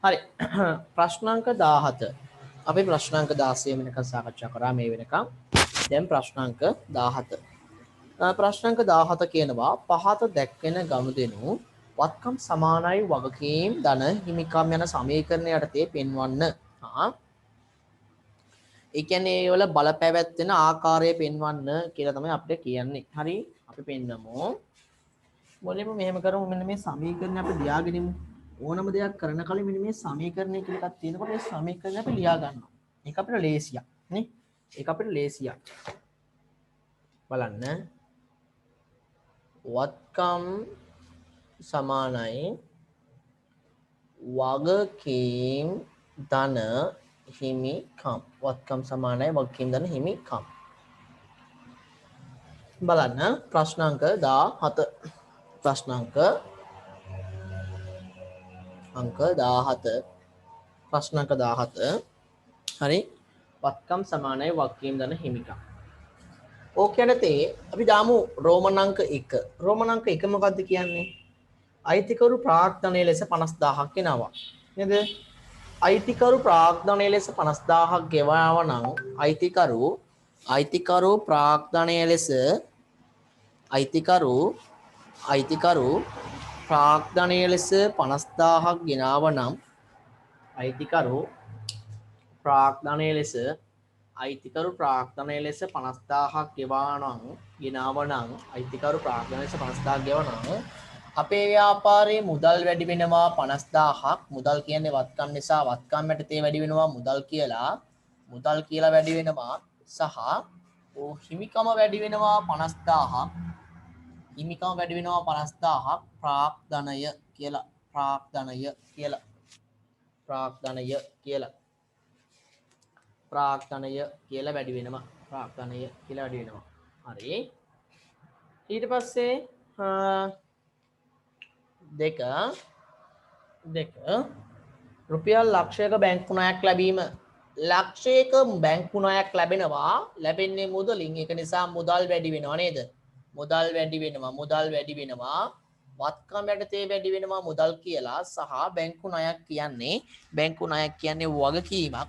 හරි. ප්‍රශ්නාංක 17. අපි ප්‍රශ්නාංක 16 වෙනකන් සාකච්ඡා කරා මේ වෙනකන්. දැන් ප්‍රශ්නාංක 17. ප්‍රශ්නාංක 17 කියනවා පහත දැක්වෙන ගනුදෙනු වත්කම් සමානයි වගකීම් ධන හිමිකම් යන සමීකරණ යටතේ පෙන්වන්න. ඒ කියන්නේ ඒ වල බලපැවැත්වෙන ආකාරය පෙන්වන්න කියලා තමයි අපිට කියන්නේ. හරි. අපි පෙන්නමු. මුලින්ම මෙහෙම කරමු. මෙන්න මේ සමීකරණ අපි ලියාගෙනමු. ඕනම දෙයක් කරන කලින් මෙන්න මේ සමීකරණය කියලා එකක් තියෙනකොට ඒ සමීකරණය අපි ලියා ගන්නවා. ඒක අපිට ලේසියක් නේ. ඒක අපිට ලේසියක්. බලන්න. වත්කම් සමානයි වගකීම් ධන හිමිකම්. වත්කම් සමානයි වගකීම් ධන හිමිකම්. බලන්න ප්‍රශ්නාංක 17. ප්‍රශ්නාංක 17. ප්‍රශ්නාංක 17. හරි. වත්කම් සමානයි වගකීම් ධන හිමිකම්. ඕකයන්තේ අපි දාමු රෝමන අංක 1. රෝමන අංක 1 මොකද්ද කියන්නේ? අයිතිකරු ප්‍රාග්ධනයේ ලෙස 50000ක් ගෙනවා. නේද? අයිතිකරු ප්‍රාග්ධනයේ ලෙස 50000ක් ගෙවනවා නම් අයිතිකරු ප්‍රාග්ධනයේ ලෙස අයිතිකරු ප්‍රාග්ධනයේ ලෙස 50000ක් ගෙනාව නම් අයිතිකරු ප්‍රාග්ධනයේ ලෙස 50000ක් ගෙනාව නම් අයිතිකරු ප්‍රාග්ධනයේ ලෙස 50000ක් ගෙවනම් අපේ ව්‍යාපාරයේ මුදල් වැඩි වෙනවා 50000ක්. මුදල් කියන්නේ වත්කම් නිසා වත්කම් යටතේ වැඩි වෙනවා මුදල් කියලා වැඩි වෙනවා සහ හිමිකම වැඩි වෙනවා 50000ක්. හිමිකම වැඩි වෙනවා 50000ක් ප්‍රාග්ධනය කියලා වැඩි වෙනවා. හරි. ඊට පස්සේ දෙක රුපියල් ලක්ෂයක බැංකු ණයක් ලැබීම. ලක්ෂයක බැංකු ණයක් ලැබෙන්නේ මුදලින්. ඒක නිසා මුදල් වැඩි වෙනවා නේද? මුදල් වැඩි වෙනවා වත්කම් යටතේ වැඩි වෙනවා මුදල් කියලා සහ බැංකු ණයක් කියන්නේ වගකීමක්.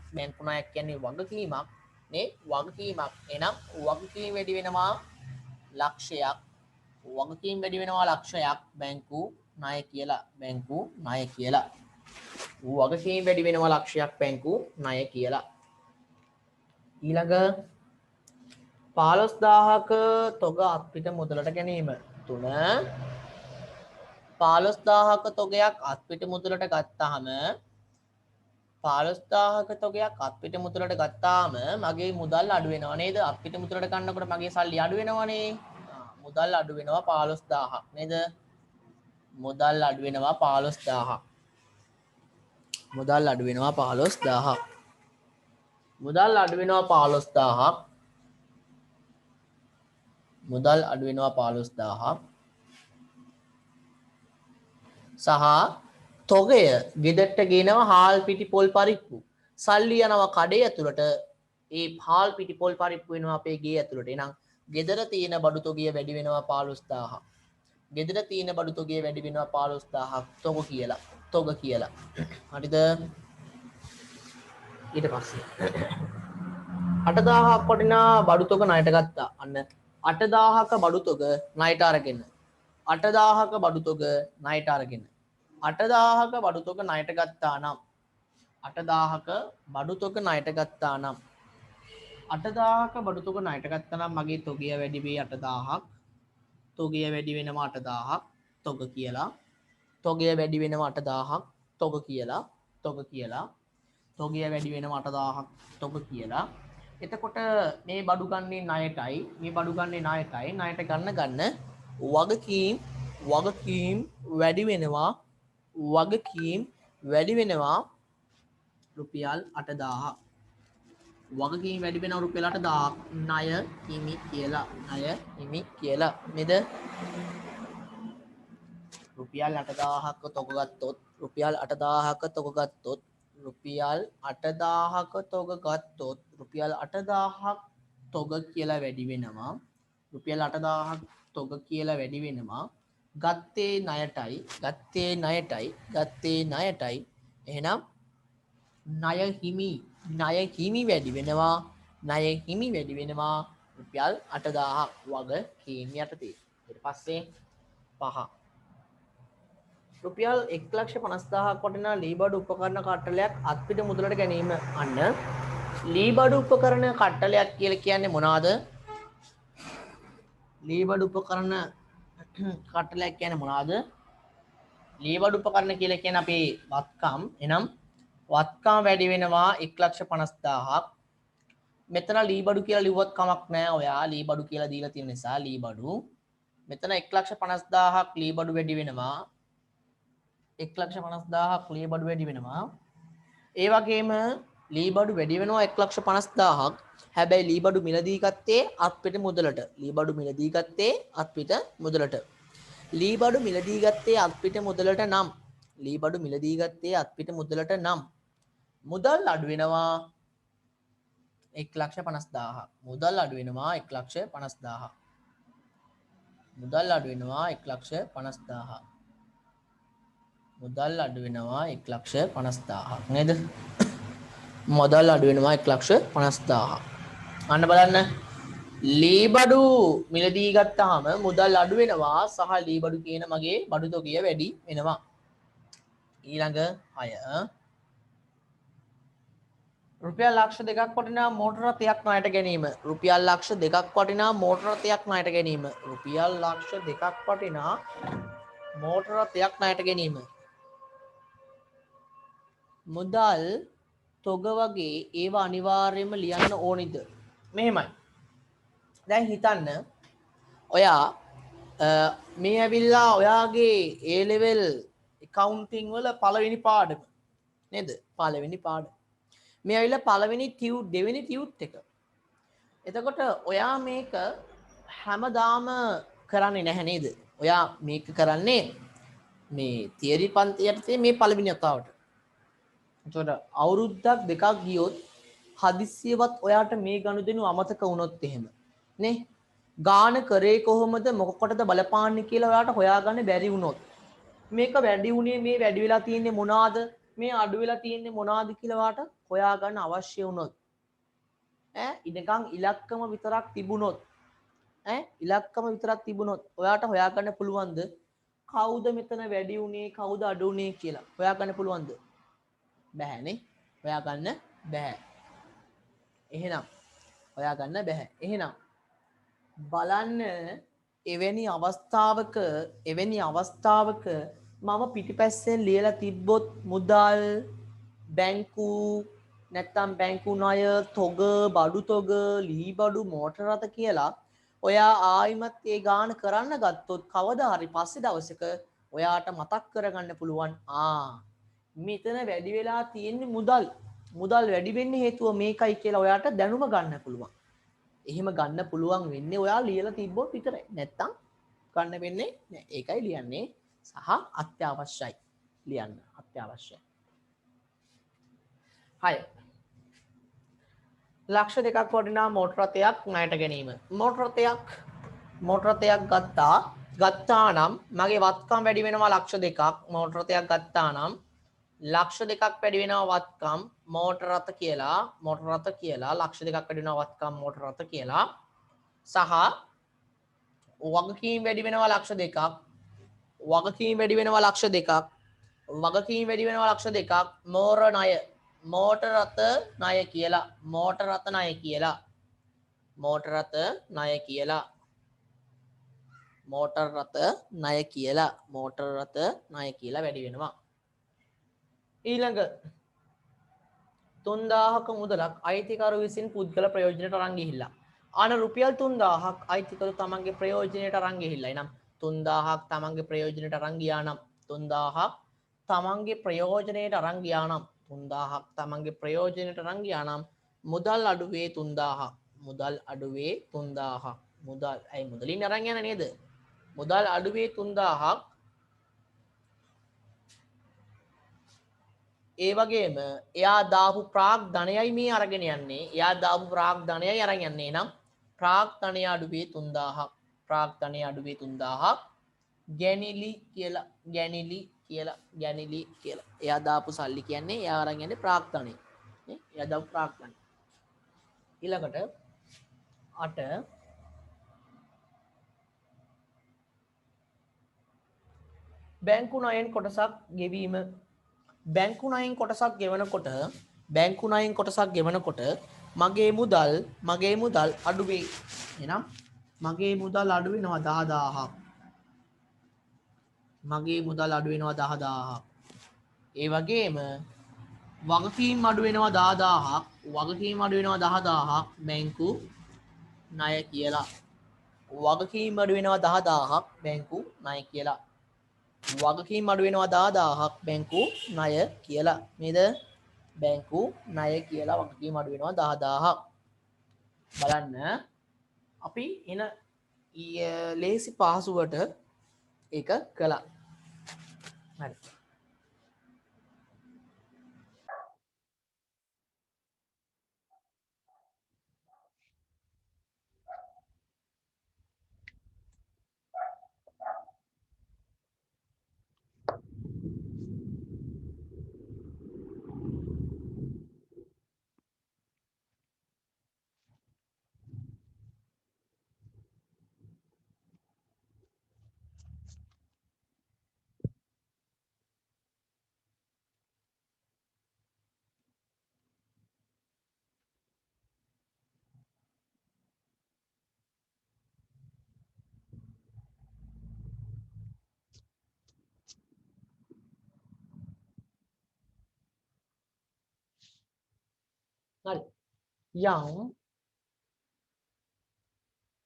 නේ වගකීමක්. එහෙනම් වගකීම් වැඩි වෙනවා ලක්ෂයක්. බැංකු ණය කියලා. වගකීම් වැඩි වෙනවා ලක්ෂයක් බැංකු ණය කියලා. ඊළඟ 15000ක තොග අත්පිට මුදලට ගැනීම. 3 15000ක තොගයක් අත්පිට මුදලට ගත්තාම මගේ මුදල් අඩු වෙනවා නේද? අත්පිට මුදලට ගන්නකොට මගේ සල්ලි අඩු වෙනවනේ. මුදල් අඩු වෙනවා 15000ක් නේද? මුදල් අඩු වෙනවා 15000ක්. මුදල් අඩු වෙනවා 15000ක්. සහ තොගය ගෙදරට ගෙනවා හාල් පිටි පොල් පරිප්පු. සල්ලි යනවා කඩේ ඇතුළට. ඒ හාල් පිටි පොල් පරිප්පු වෙනවා අපේ ගේ ඇතුළට. එහෙනම් ගෙදර තියෙන බඩු තොගය වැඩි වෙනවා 15000ක්. තොග කියලා. හරිද? ඊට පස්සේ 8000ක් වටිනා බඩු තොග ණයට ගත්තා. අන්න 8000ක බඩු තොග ණයට අරගෙන 8000ක බඩු තොග ණයට ගත්තා නම් 8000ක බඩු තොග ණයට ගත්තා නම් මගේ තොගය වැඩි වෙයි 8000ක්. තොගය වැඩි වෙනවා 8000ක් තොග කියලා. තොගය වැඩි වෙනවා 8000ක් තොග කියලා. එතකොට මේ බඩු ගන්නේ ණයටයි. ණයට ගන්න වගකීම් වැඩි වෙනවා රුපියල් 8000ක්. වගකීම් වැඩි වෙනවා රුපියල් 8000ක්. ණය හිමි කියලා. නේද? රුපියල් 8000ක තොග ගත්තොත් රුපියල් 8000ක තොග කියලා වැඩි වෙනවා. ගත්තේ ණයටයි. එහෙනම් ණය හිමි වැඩි වෙනවා. ණය හිමි වැඩි වෙනවා රුපියල් 8000ක් වගකීම් යටතේ. ඊට පස්සේ 5 රුපියල් 1,50,000ක් වටිනා ලීබඩු උපකරණ කට්ටලයක් අත්පිට මුදලට ගැනීම. අන්න ලීබඩු උපකරණ කට්ටලයක් කියලා කියන්නේ මොනවාද? ලීබඩු උපකරණ කට්ටලයක් කියන්නේ මොනවාද? ලීබඩු උපකරණ කියලා කියන්නේ අපේ වත්කම්. එනම් වත්කම් වැඩි වෙනවා 1,50,000ක්. මෙතන ලීබඩු කියලා ලිව්වත් කමක් නැහැ. ඔයා ලීබඩු කියලා දීලා තියෙන නිසා ලීබඩු. මෙතන 1,50,000ක් ලීබඩු වැඩි වෙනවා. 1,50,000ක් ලීබඩු වැඩි වෙනවා. ඒ වගේම ලීබඩු වැඩි වෙනවා 1,50,000ක්. හැබැයි ලීබඩු මිලදී ගත්තේ අත්පිට මුදලට. ලීබඩු මිලදී ගත්තේ අත්පිට මුදලට. ලීබඩු මිලදී ගත්තේ අත්පිට මුදලට නම් ලීබඩු මිලදී ගත්තේ අත්පිට මුදලට නම් මුදල් අඩු වෙනවා 1,50,000ක්. මුදල් අඩු වෙනවා 1,50,000ක්. මුදල් අඩු වෙනවා 1,50,000ක්. මුදල් අඩු වෙනවා 1,50,000ක් නේද? මුදල් අඩු වෙනවා 1,50,000ක්. අන්න බලන්න. ලීබඩු මිලදී ගත්තාම මුදල් අඩු වෙනවා සහ ලීබඩු කියන මගේ බඩු තොගය වැඩි වෙනවා. ඊළඟ 6 රුපියල් ලක්ෂ 2ක් වටිනා මෝටර රථයක් ණයට ගැනීම. රුපියල් ලක්ෂ 2ක් වටිනා මෝටර රථයක් ණයට ගැනීම. රුපියල් ලක්ෂ 2ක් වටිනා මෝටර රථයක් ණයට ගැනීම. මුදල් තොග වගේ ඒවා අනිවාර්යයෙන්ම ලියන්න ඕනිද? මෙහෙමයි. දැන් හිතන්න ඔයා මේ ඇවිල්ලා ඔයාගේ A level accounting වල පළවෙනි පාඩම නේද? පළවෙනි පාඩම. මේ ඇවිල්ලා පළවෙනි ටියුට් දෙවෙනි ටියුට් එක. එතකොට ඔයා මේක හැමදාම කරන්නේ නැහැ නේද? ඔයා මේක කරන්නේ මේ තියරි පන්ති යටතේ මේ පළවෙනි වතාවට. එතකොට අවුරුද්දක් දෙකක් ගියොත් හදිස්සියවත් ඔයාට මේ ගනුදෙනු අමතක වුණොත් එහෙම නේ ගාන කරේ කොහොමද මොකකටද බලපාන්නේ කියලා ඔයාට හොයාගන්න බැරි වුණොත් මේක වැඩි උනේ මේ වැඩි වෙලා තියෙන්නේ මොනවාද මේ අඩු වෙලා තියෙන්නේ මොනවාද කියලා ඔයාට හොයාගන්න අවශ්‍ය වුණොත් ඉනකම් ඉලක්කම විතරක් තිබුණොත් ඉලක්කම විතරක් තිබුණොත් ඔයාට හොයාගන්න පුළුවන්ද කවුද මෙතන වැඩි උනේ කවුද අඩු උනේ කියලා හොයාගන්න පුළුවන්ද බැහැනේ හොයාගන්න බැහැ එහෙනම් හොයාගන්න බැහැ එහෙනම් බලන්න එවැනි අවස්ථාවක මම පිටිපස්සෙන් ලියලා තිබ්බොත් මුදල් බැංකු නැත්තම් බැංකු ණය තොග බඩු තොග ලී බඩු මෝටර රථ කියලා ඔයා ආයිමත් ඒ ගාන කරන්න ගත්තොත් කවදා හරි පස්සේ දවසක ඔයාට මතක් කරගන්න පුළුවන් මෙතන වැඩි වෙලා තියෙන්නේ මුදල් වැඩි වෙන්න හේතුව මේකයි කියලා ඔයාට දැනුම ගන්න පුළුවන්. එහෙම ගන්න පුළුවන් වෙන්නේ ඔයා ලියලා තිබ්බොත් විතරයි. නැත්තම් ගන්න වෙන්නේ නැහැ. ඒකයි ලියන්නේ සහ අත්‍යවශ්‍යයි. ලියන්න අත්‍යවශ්‍යයි. 6. ලක්ෂ 2ක් වටිනා මෝටර රථයක් ණයට ගැනීම. මෝටර රථයක් ගත්තා නම් මගේ වත්කම් වැඩි වෙනවා ලක්ෂ 2ක්. මෝටර රථයක් ගත්තා නම් ලක්ෂ 2ක් වැඩි වෙනවා වත්කම් මෝටර රථ කියලා ලක්ෂ 2ක් වැඩි වෙනවා වත්කම් මෝටර රථ කියලා සහ වගකීම් වැඩි වෙනවා ලක්ෂ 2ක් වගකීම් වැඩි වෙනවා ලක්ෂ 2ක් මෝටර රථ ණය කියලා වැඩි වෙනවා ඊළඟ 3000ක මුදලක් අයිතිකරු විසින් පුද්ගල ප්‍රයෝජනයට අරන් ගිහිල්ලා අන රුපියල් 3000ක් අයිතිකරු තමන්ගේ ප්‍රයෝජනයට අරන් ගිහිල්ලා එනම් 3000ක් තමන්ගේ ප්‍රයෝජනයට අරන් ගියා නම් 3000ක් තමන්ගේ ප්‍රයෝජනයට අරන් ගියා නම් මුදල් අඩුවේ 3000ක් මුදලින් අරන් යන නේද මුදල් අඩුවේ 3000ක් ඒ වගේම එයා දාපු ප්‍රාග් ධනයයි මේ අරගෙන යන්නේ නම් ප්‍රාග් ධනය අඩුවේ 3000ක් ගැනිලි කියලා ගැනිලි කියලා. එයා දාපු සල්ලි කියන්නේ එයා අරන් යන්නේ ප්‍රාග්ධනය. නේ? එයා දාපු ප්‍රාග්ධනය. ඊළඟට 8 බැංකු ණයෙන් කොටසක් ගෙවීම. බැංකු ණයෙන් කොටසක් ගෙවනකොට බැංකු ණයෙන් කොටසක් ගෙවනකොට මගේ මුදල් අඩු වෙයි. එහෙනම් මගේ මුදල් අඩු වෙනවා 10000ක්. මගේ මුදල් අඩු වෙනවා 10000ක්. ඒ වගේම වගකීම් අඩු වෙනවා 10000ක්. වගකීම් අඩු වෙනවා 10000ක් බැංකු ණය කියලා. වගකීම් අඩු වෙනවා 10000ක් බැංකු ණය කියලා. වගකීම් අඩු වෙනවා 10000ක් බැංකු ණය කියලා. නේද? බැංකු ණය කියලා වගකීම් අඩු වෙනවා 10000ක්. බලන්න අපි එන ලේසි පහසුවට ඒක කළා. හරි. හරි. යම්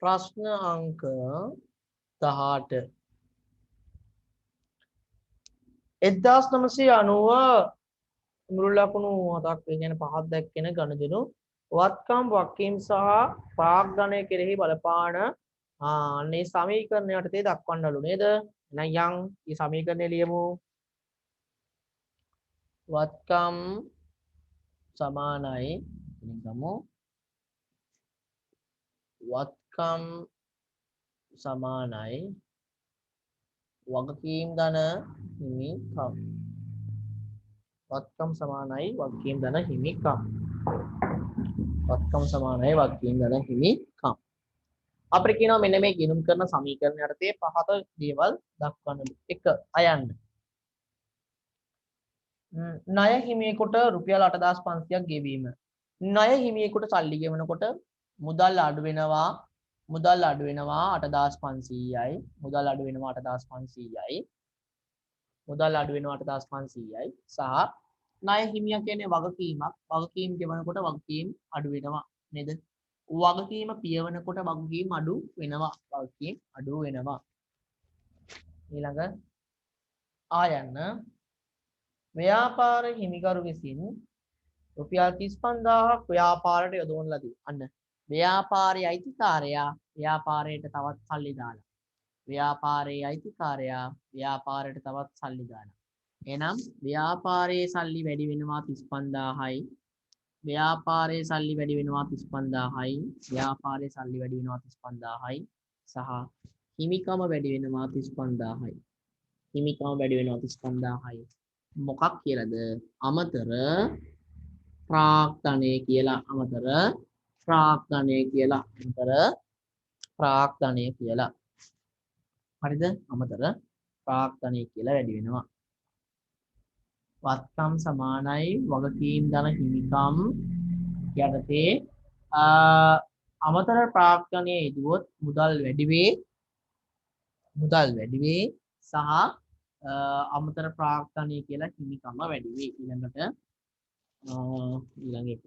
ප්‍රශ්න අංක 18 1990 මුළු ලකුණු 7ක් ඒ කියන්නේ 5ක් දැක්කෙන ගණදෙනු වත්කම් වක්කීම් සහ ප්‍රාග්ධනය කෙරෙහි බලපාන අනේ සමීකරණ යටතේ දක්වන්නලු නේද? එහෙනම් යම් මේ සමීකරණය ලියමු. වත්කම් සමානයි ගමු වත්කම් සමානයි වගකීම් ධන හිමිකම්. වත්කම් සමානයි වගකීම් ධන හිමිකම්. වත්කම් සමානයි වගකීම් ධන හිමිකම්. අපිට කියනවා මෙන්න මේ ගිණුම් කරන සමීකරණ යටතේ පහත දේවල් දක්වන්න. 1 අයන්න. ණය හිමියෙකුට රුපියල් 8500ක් ගෙවීම. ණය හිමියෙකුට සල්ලි ගෙවනකොට මුදල් අඩු වෙනවා 8500යි. මුදල් අඩු වෙනවා 8500යි. මුදල් අඩු වෙනවා 8500යි. සහ ණය හිමියා කියන්නේ වගකීමක්. වගකීම් ගෙවනකොට වගකීම් අඩු වෙනවා නේද? වගකීම පියවනකොට වගකීම් අඩු වෙනවා. වගකීම් අඩු වෙනවා. ඊළඟ ආයන්න ව්‍යාපාර හිමිකරු විසින් රුපියල් 35000ක් ව්‍යාපාරයට යොදවන ලදී. අන්න ව්‍යාපාරයේ අයිතිකාරයා ව්‍යාපාරයට තවත් සල්ලි දාලා. ව්‍යාපාරයේ අයිතිකාරයා ව්‍යාපාරයට තවත් සල්ලි දාලා. එහෙනම් ව්‍යාපාරයේ සල්ලි වැඩි වෙනවා 35000යි. ව්‍යාපාරයේ සල්ලි වැඩි වෙනවා 35000යි. ව්‍යාපාරයේ සල්ලි වැඩි වෙනවා 35000යි. සහ හිමිකම වැඩි වෙනවා 35000යි. හිමිකම වැඩි වෙනවා 35000යි. මොකක් කියලාද? අමතර ප්‍රාග්ධනය කියලා. අමතර ප්‍රාග්ධනය කියලා. අමතර ප්‍රාග්ධනය කියලා. හරිද? අමතර ප්‍රාග්ධනය කියලා වැඩි වෙනවා. වත්කම් සමානයි වගකීම් ධන හිමිකම් යටතේ අමතර ප්‍රාග්ධනයේ යෙදුවොත් මුදල් වැඩි වේ. මුදල් වැඩි වේ සහ අමතර ප්‍රාග්ධනය කියලා හිමිකම වැඩි වේ. ඊළඟට ඊළඟ එක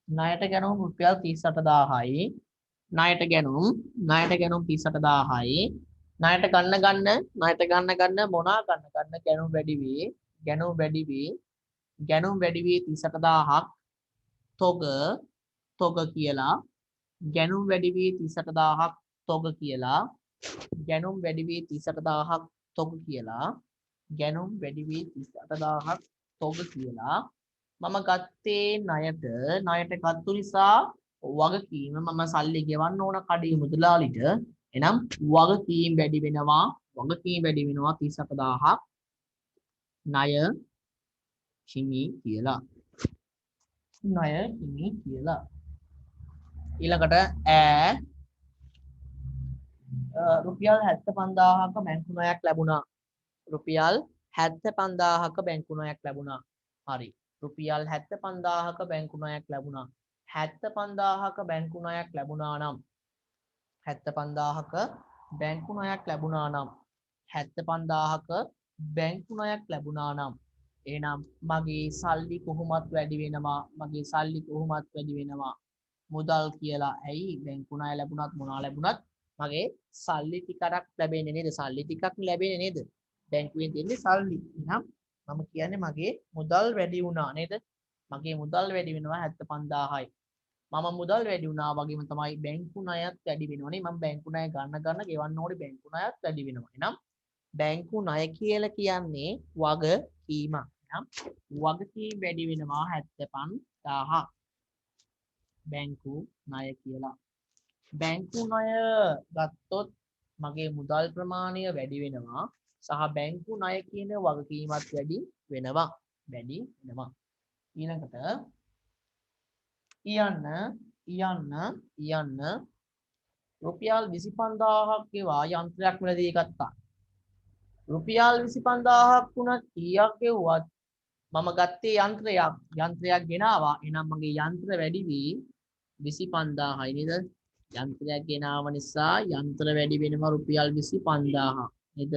ණයට ගැනුම් රුපියල් 38000යි. ණයට ගැනුම් 38000යි. ණයට ගන්න මොනා ගන්න ගැනුම් වැඩි වේ. ගැනුම් වැඩි වේ 38000ක් තොග කියලා. ගැනුම් වැඩි වේ 38000ක් තොග කියලා. ගැනුම් වැඩි වේ 38000ක් තොග කියලා. ගැනුම් වැඩි වේ 38000ක් තොග කියලා. මම ගත්තේ ණයට ගත්තු නිසා වගකීම මම සල්ලි ගෙවන්න ඕන කඩේ මුදලාලිට එනම් වගකීම් වැඩි වෙනවා 37000ක් ණය හිමි කියලා ඊළඟට රුපියල් 75000ක බැංකු ණයක් ලැබුණා රුපියල් 75000ක බැංකු ණයක් ලැබුණා හරි රුපියල් 75000ක බැංකු ණයක් ලැබුණා 75000ක බැංකු ණයක් ලැබුණා නම් 75000ක බැංකු ණයක් ලැබුණා නම් 75000ක බැංකු ණයක් ලැබුණා නම් එහෙනම් මගේ සල්ලි කොහොමත් වැඩි වෙනවා මුදල් කියලා ඇයි බැංකු ණය ලැබුණත් මොනවා ලැබුණත් මගේ සල්ලි ටිකක් ලැබෙන්නේ නේද සල්ලි ටිකක් ලැබෙන්නේ නේද බැංකුවෙන් දෙන්නේ සල්ලි එහෙනම් මම කියන්නේ මගේ මුදල් වැඩි වුණා නේද මගේ මුදල් වැඩි වෙනවා 75000යි මම මුදල් වැඩි වුණා වගේම තමයි බැංකු ණයත් වැඩි වෙනවනේ මම බැංකු ණය ගන්න ගෙවන්න ඕනේ බැංකු ණයත් වැඩි වෙනවා එහෙනම් බැංකු ණය කියලා කියන්නේ වගකීමක් එහෙනම් වගකීම් වැඩි වෙනවා 75000ක් බැංකු ණය කියලා බැංකු ණය ගත්තොත් මගේ මුදල් ප්‍රමාණය වැඩි වෙනවා සහ බැංකු ණය කියන වගකීමත් වැඩි වෙනවා ඊළඟට යන්න රුපියල් 25000ක් ගෙවා යන්ත්‍රයක් මිලදී ගත්තා රුපියල් 25000ක් වුණත් කීයක් ගෙව්වත් මම ගත්තේ යන්ත්‍රයක් ගෙනාවා එහෙනම් මගේ යන්ත්‍ර වැඩි වී 25000යි නේද යන්ත්‍රයක් ගෙනාව නිසා යන්ත්‍ර වැඩි වෙනවා රුපියල් 25000 නේද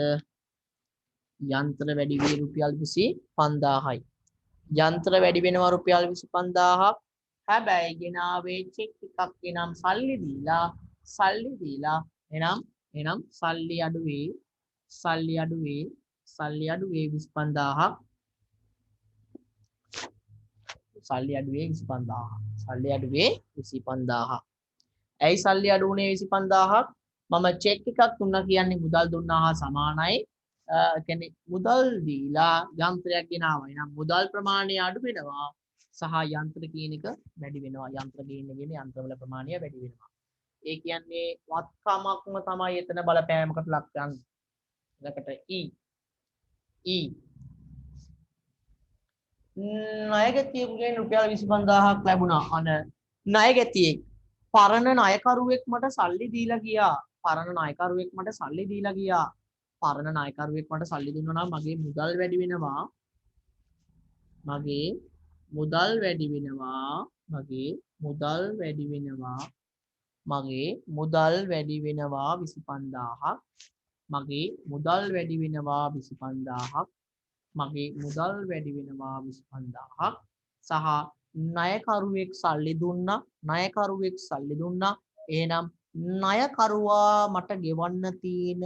යන්ත්‍ර වැඩි වී රුපියල් 25000යි යන්ත්‍ර වැඩි වෙනවා රුපියල් 25000ක් හැබැයි ගෙනාවේ චෙක් එකක් එනම් සල්ලි දීලා එනම් සල්ලි අඩු වේ 25000ක් සල්ලි අඩුවේ 25000ක් ඇයි සල්ලි අඩු වුණේ 25000ක් මම චෙක් එකක් දුන්නා කියන්නේ මුදල් දුන්නා හා සමානයි කියන්නේ මුදල් දීලා යන්ත්‍රයක් ගෙනාවා එහෙනම් මුදල් ප්‍රමාණය අඩු වෙනවා සහ යන්ත්‍ර කියන එක වැඩි වෙනවා යන්ත්‍ර ගේන්නේ යන්ත්‍රවල ප්‍රමාණය වැඩි වෙනවා ඒ කියන්නේ වත්කමක්ම තමයි එතන බලපෑමකට ලක් කරන්නේ එතකොට ණයගැතියෙකුගෙන් රුපියල් 25000ක් ලැබුණා අන ණයගැතියෙක් පරණ ණයකරුවෙක් මට සල්ලි දීලා ගියා පරණ ණයකරුවෙක් මට සල්ලි දුන්නා නම් මගේ මුදල් වැඩි වෙනවා 25000ක් මගේ මුදල් වැඩි වෙනවා 25000ක් සහ ණයකරුවෙක් සල්ලි දුන්නා එහෙනම් ණයකරුවා මට ගෙවන්න තියෙන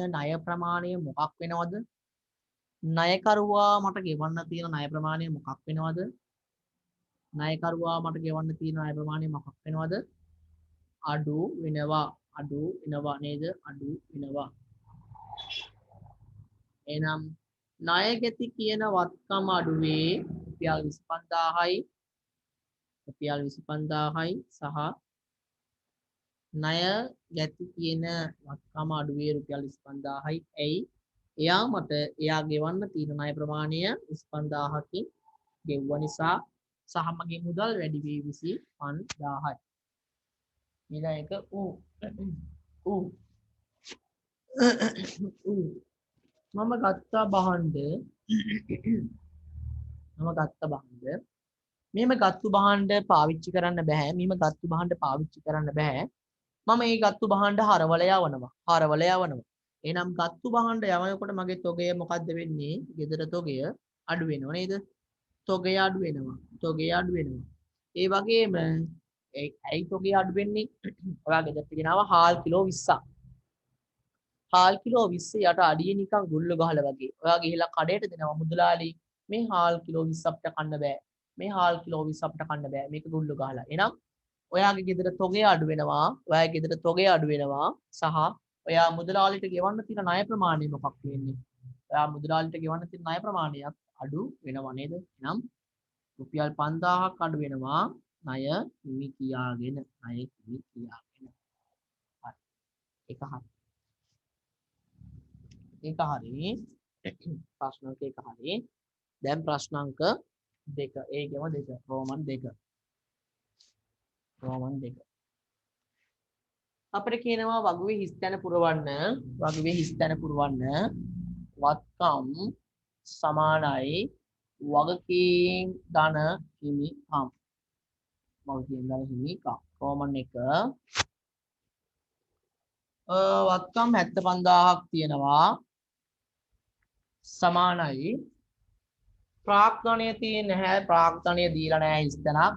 ණය ප්‍රමාණය මොකක් වෙනවද අඩු වෙනවා නේද එහෙනම් ණයගැති කියන වත්කම අඩුවේ රුපියල් 25000යි සහ ණයගැති කියන වත්කම අඩුවේ රුපියල් 25000යි ඇයි එයා ගෙවන්න තියෙන ණය ප්‍රමාණය 25000කින් ගෙවුව නිසා සහ මගේ මුදල් වැඩි වේ 25000යි ඊළඟ එක මම ගත්තා බහන්ඩ මෙහෙම ගත්තු බහන්ඩ පාවිච්චි කරන්න බෑ මම ඒ ගත්තු බහන්ඩ හරවල යවනවා එහෙනම් ගත්තු බහන්ඩ යවනකොට මගේ තොගය මොකද්ද වෙන්නේ ගෙදර තොගය අඩු වෙනව නේද තොගය අඩු වෙනවා ඒ වගේම ඇයි තොගය අඩු වෙන්නේ ඔයා ගෙදරට ගෙනාවා හාල් කිලෝ 20ක් යට අඩිය නිකන් ගුල්ල ගහලා වගේ. ඔයා ගිහිල්ලා කඩේට දෙනවා මුදලාලි මේ හාල් කිලෝ 20 අපිට කන්න බෑ. මේක ගුල්ල ගහලා. එහෙනම් ඔයාගේ ගෙදර තොගය අඩු වෙනවා. සහ ඔයා මුදලාලිට ගෙවන්න තියෙන ණය ප්‍රමාණය මොකක් වෙන්නේ? ඔයා මුදලාලිට ගෙවන්න තියෙන ණය ප්‍රමාණයත් අඩු වෙනවා නේද? එහෙනම් රුපියල් 5000ක් අඩු වෙනවා ණය හිමි කියාගෙන ණය හිමි කියාගෙන හරි ඒක හරි ඒක හරි ප්‍රශ්නාංක එක හරි දැන් ප්‍රශ්නාංක දෙක ඒකම දෙක රෝමන් දෙක අපිට කියනවා වගුවේ හිස් තැන පුරවන්න වත්කම් සමානයි වගකීම් ධන හිමිකම් රෝමන් එක වත්කම් 75000ක් තියෙනවා සමානයි ප්‍රාග්ධනය තියෙන්නේ නැහැ ප්‍රාග්ධනය දීලා නැහැ හිස් තැනක්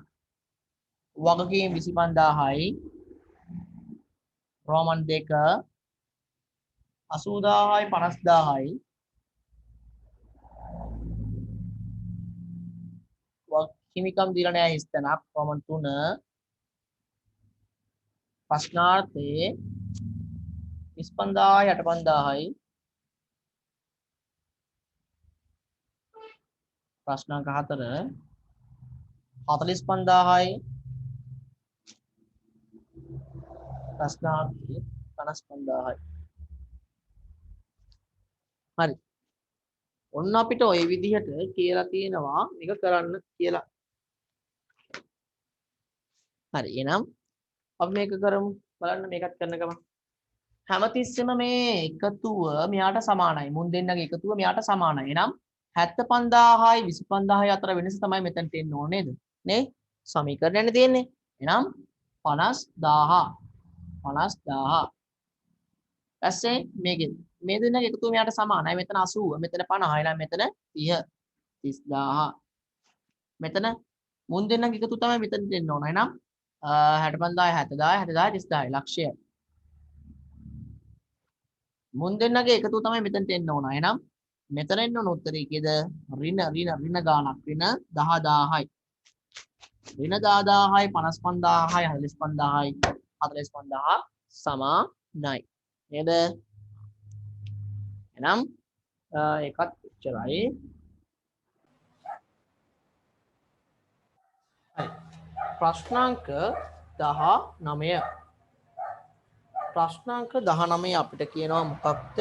වගකීම් 25000යි රෝමන් 2 80000යි 50000යි හිමිකම් දීලා නැහැ හිස් තැනක් රෝමන් 3 ප්‍රශ්නාර්ථයේ 25000යි 85000යි ප්‍රශ්නාංක 4 45000යි ප්‍රශ්නාර්ථයේ 55000යි හරි ඔන්න අපිට ওই විදිහට කියලා තියෙනවා මේක කරන්න කියලා හරි එහෙනම් අපි මේක කරමු බලන්න මේකත් කරන ගමන් හැමතිස්සෙම මේ එකතුව මෙයාට සමානයි මුන් දෙන්නගේ එකතුව මෙයාට සමානයි එහෙනම් 75000යි 25000යි අතර වෙනස තමයි මෙතනට එන්න ඕනේ නේද නේ සමීකරණයනේ තියෙන්නේ එහෙනම් 50000 ඊපස්සේ මේකෙන් මේ දෙන්නගේ එකතුව මෙයාට සමානයි මෙතන 80 මෙතන 50 එහෙනම් මෙතන 30 30000 මෙතන මුන් දෙන්නගේ එකතුව තමයි මෙතනට එන්න ඕන එහෙනම් 65000 70000 70000 30000 ලක්ෂය මුන් දෙන්නගේ එකතුව තමයි මෙතනට එන්න ඕන එහෙනම් මෙතන එන්න ඕන උත්තරේ කීයද ඍණ ගාණක් ඍණ 10000යි ඍණ 10000යි 55000යි 45000යි 45000 සමානයි නේද එහෙනම් ඒකත් එච්චරයි හරි ප්‍රශ්නාංක 19 ප්‍රශ්නාංක 19 අපිට කියනවා මොකක්ද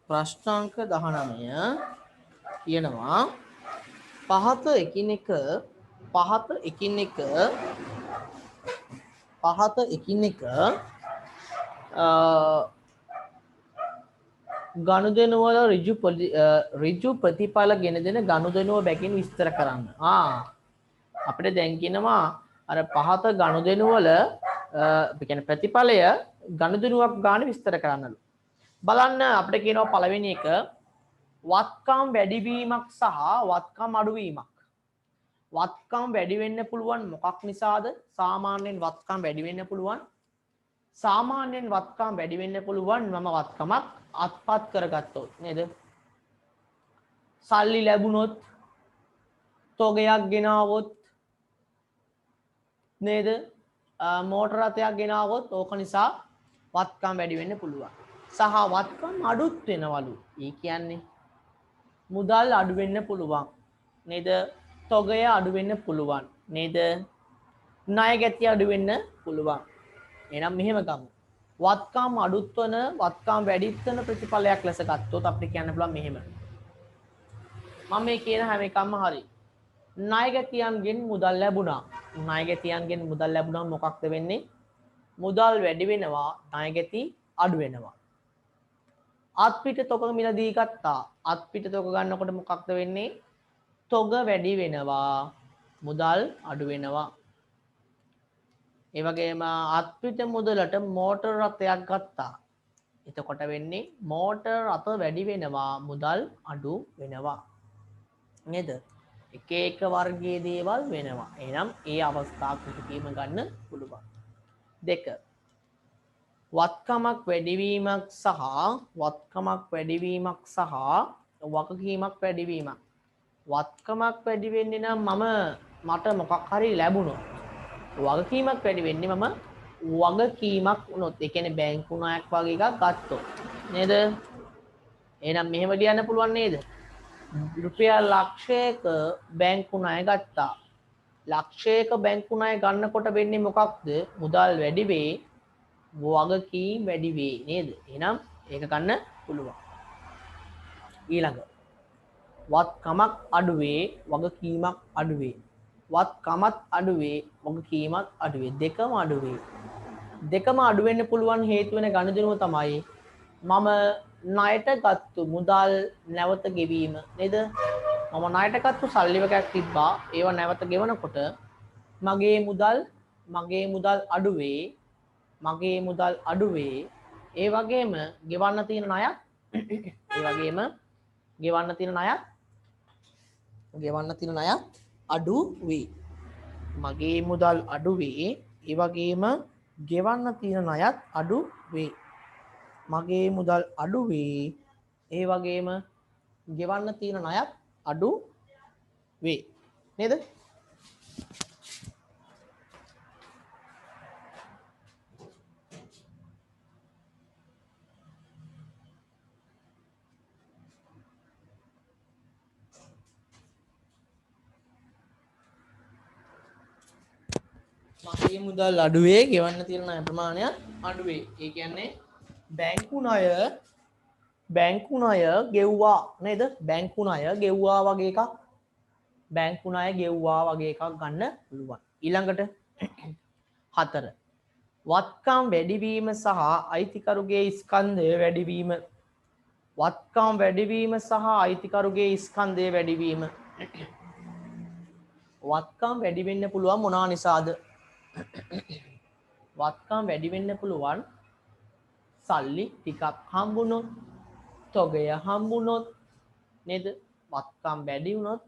ප්‍රශ්නාංක 19 කියනවා පහත එකිනෙක ගනුදෙනු වල ඍජු ප්‍රතිඵල ගෙන දෙන ගනුදෙනුව බැගින් විස්තර කරන්න. අපිට දැන් කියනවා අර පහත ගනුදෙනු වල කියන්නේ ප්‍රතිඵලය ගනුදෙනුවක් ගන්න විස්තර කරන්නලු. බලන්න අපිට කියනවා පළවෙනි එක වත්කම් වැඩිවීමක් සහ වත්කම් අඩුවීමක්. වත්කම් වැඩි වෙන්න පුළුවන් මොකක් නිසාද? සාමාන්‍යයෙන් වත්කම් වැඩි වෙන්න පුළුවන්. සාමාන්‍යයෙන් වත්කම් වැඩි වෙන්න පුළුවන් මම වත්කමක් අත්පත් කරගත්තොත් නේද? සල්ලි ලැබුණොත්, තොගයක් ගෙනාවොත් නේද? මෝටර රථයක් ගෙනාවොත් ඕක නිසා වත්කම් වැඩි වෙන්න පුළුවන්. සහ වත්කම් අඩුත් වෙනවලු. ඒ කියන්නේ මුදල් අඩු වෙන්න පුළුවන් නේද? තොගය අඩු වෙන්න පුළුවන් නේද? ණය ගැති අඩු වෙන්න පුළුවන්. එහෙනම් මෙහෙම ගමු. වත්කම් අඩුත් වන වත්කම් වැඩිත් වන ප්‍රතිඵලයක් ලෙස ගත්තොත් අපිට කියන්න පුළුවන් මෙහෙම. මම මේ කියන හැම එකක්ම හරි. ණය ගැතියන්ගෙන් මුදල් ලැබුණා. ණය ගැතියන්ගෙන් මුදල් ලැබුණා මොකක්ද වෙන්නේ? මුදල් වැඩි වෙනවා, ණය ගැති අඩු වෙනවා. අත්පිට තොග මිලදී ගත්තා. අත්පිට තොග ගන්නකොට මොකක්ද වෙන්නේ? තොග වැඩි වෙනවා, මුදල් අඩු වෙනවා. ඒ වගේම අත්පිට මුදලට මෝටර රථයක් ගත්තා. එතකොට වෙන්නේ මෝටර රථ වැඩි වෙනවා, මුදල් අඩු වෙනවා. නේද? එක වර්ගයේ දේවල් වෙනවා. එහෙනම් ඒ අවස්ථා කෘතිකීම ගන්න පුළුවන්. දෙක වත්කමක් වැඩිවීමක් සහ වත්කමක් වැඩිවීමක් සහ වගකීමක් වැඩිවීමක් වත්කමක් වැඩි වෙන්නේ නම් මට මොකක් හරි ලැබුණොත් වගකීමක් වැඩි වෙන්නේ මම වගකීමක් වුණොත් ඒ කියන්නේ බැංකු ණයක් වගේ එකක් ගත්තොත් නේද එහෙනම් මෙහෙම ලියන්න පුළුවන් නේද රුපියල් ලක්ෂයක බැංකු ණය ගත්තා ලක්ෂයක බැංකු ණය ගන්නකොට වෙන්නේ මොකක්ද මුදල් වැඩි වේ වගකීම් වැඩි වේ නේද එහෙනම් ඒක ගන්න පුළුවන් ඊළඟ වත්කමක් අඩු වේ වගකීමක් අඩු වේ වත්කමත් අඩු වේ වගකීමත් අඩු වේ දෙකම අඩු වේ දෙකම අඩු වෙන්න පුළුවන් හේතු වෙන ගනුදෙනුව තමයි මම ණයට ගත්තු මුදල් නැවත ගෙවීම නේද මම ණයට ගත්තු සල්ලි වගේක් තිබ්බා ඒව නැවත ගෙවනකොට මගේ මුදල් අඩු වේ මගේ මුදල් අඩු වේ ඒ වගේම ගෙවන්න තියෙන ණයක් ගෙවන්න තියෙන ණයක් අඩු වේ මගේ මුදල් අඩු වේ ඒ වගේම ගෙවන්න තියෙන ණයත් අඩු වේ මගේ මුදල් අඩු වේ ඒ වගේම ගෙවන්න තියෙන ණයත් අඩු වේ නේද මගේ මුදල් අඩුවේ ගෙවන්න තියෙන ණය ප්‍රමාණය අඩුවේ ඒ කියන්නේ බැංකු ණය ගෙව්වා නේද බැංකු ණය ගෙව්වා වගේ එකක් බැංකු ණය ගෙව්වා වගේ එකක් ගන්න පුළුවන් ඊළඟට 4 වත්කම් වැඩිවීම සහ අයිතිකරුගේ ස්කන්ධය වැඩිවීම වත්කම් වැඩිවීම සහ අයිතිකරුගේ ස්කන්ධය වැඩිවීම වත්කම් වැඩි වෙන්න පුළුවන් මොනවා නිසාද වත්කම් වැඩි වෙන්න පුළුවන් සල්ලි ටිකක් හම්බුනොත් තොගය හම්බුනොත් නේද වත්කම් වැඩි වුණොත්